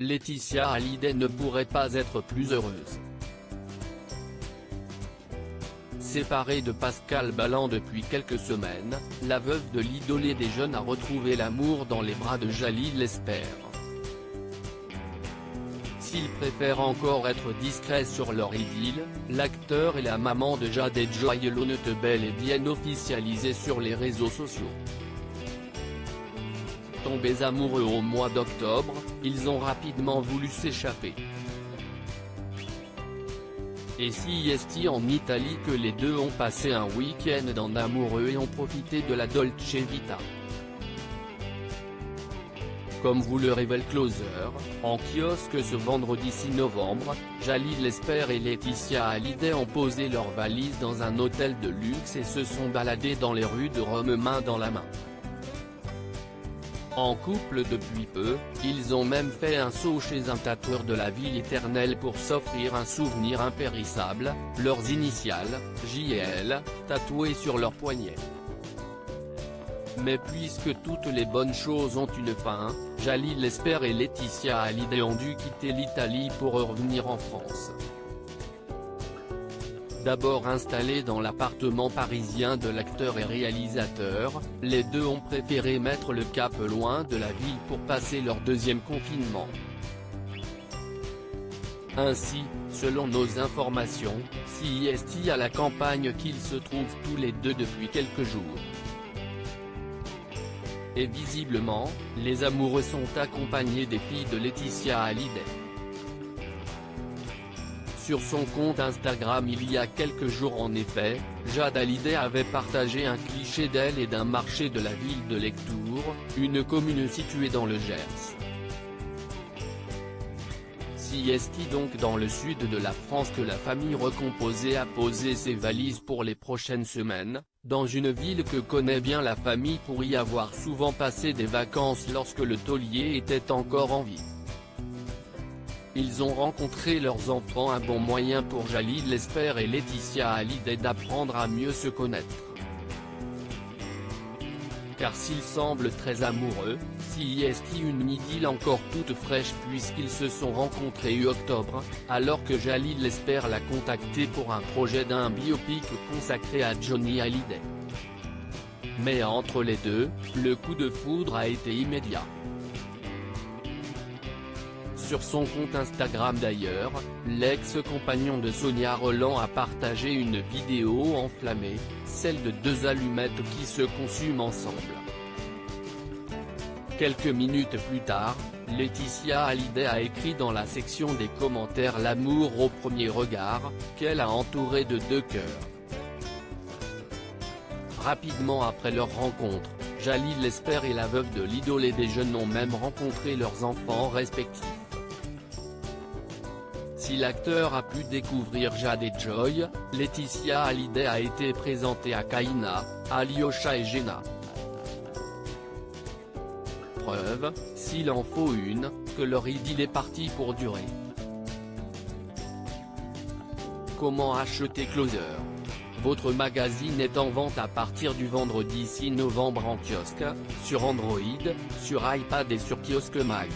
Laetitia Hallyday ne pourrait pas être plus heureuse. Séparée de Pascal Balland depuis quelques semaines, la veuve de l'idolé des jeunes a retrouvé l'amour dans les bras de Jalil Lesper. S'ils préfèrent encore être discrets sur leur idylle, l'acteur et la maman de Jade et Joy l'ont bel et bien officialisé sur les réseaux sociaux. Tombés amoureux au mois d'octobre, ils ont rapidement voulu s'échapper. Et si est-il en Italie que les deux ont passé un week-end en amoureux et ont profité de la Dolce Vita. Comme vous le révèle Closer, en kiosque ce vendredi 6 novembre, Jalil Lesper et Laetitia Hallyday ont posé leurs valises dans un hôtel de luxe et se sont baladés dans les rues de Rome main dans la main. En couple depuis peu, ils ont même fait un saut chez un tatoueur de la ville éternelle pour s'offrir un souvenir impérissable, leurs initiales, J et L, tatouées sur leurs poignets. Mais puisque toutes les bonnes choses ont une fin, Jalil Lesper et Laetitia Hallyday ont dû quitter l'Italie pour revenir en France. D'abord installés dans l'appartement parisien de l'acteur et réalisateur, les deux ont préféré mettre le cap loin de la ville pour passer leur deuxième confinement. Ainsi, selon nos informations, c'est à la campagne qu'ils se trouvent tous les deux depuis quelques jours. Et visiblement, les amoureux sont accompagnés des filles de Laetitia Hallyday. Sur son compte Instagram il y a quelques jours en effet, Jade Hallyday avait partagé un cliché d'elle et d'un marché de la ville de Lectoure, une commune située dans le Gers. C'est donc dans le sud de la France que la famille recomposée a posé ses valises pour les prochaines semaines, dans une ville que connaît bien la famille pour y avoir souvent passé des vacances lorsque le taulier était encore en vie. Ils ont rencontré leurs enfants, un bon moyen pour Jalil Lesper et Laetitia Hallyday d'apprendre à mieux se connaître. Car s'ils semblent très amoureux, c'est une idylle encore toute fraîche puisqu'ils se sont rencontrés octobre, alors que Jalil Lesper l'a contacté pour un projet d'un biopic consacré à Johnny Hallyday. Mais entre les deux, le coup de foudre a été immédiat. Sur son compte Instagram d'ailleurs, l'ex-compagnon de Sonia Rolland a partagé une vidéo enflammée, celle de deux allumettes qui se consument ensemble. Quelques minutes plus tard, Laetitia Hallyday a écrit dans la section des commentaires l'amour au premier regard, qu'elle a entouré de deux cœurs. Rapidement après leur rencontre, Jalil Lesper et la veuve de l'idolé des jeunes ont même rencontré leurs enfants respectifs. Si l'acteur a pu découvrir Jade et Joy, Laetitia Hallyday a été présentée à Kaina, Alyosha et Jenna. Preuve, s'il en faut une, que leur idylle est partie pour durer. Comment acheter Closer? Votre magazine est en vente à partir du vendredi 6 novembre en kiosque, sur Android, sur iPad et sur Kiosque Mag.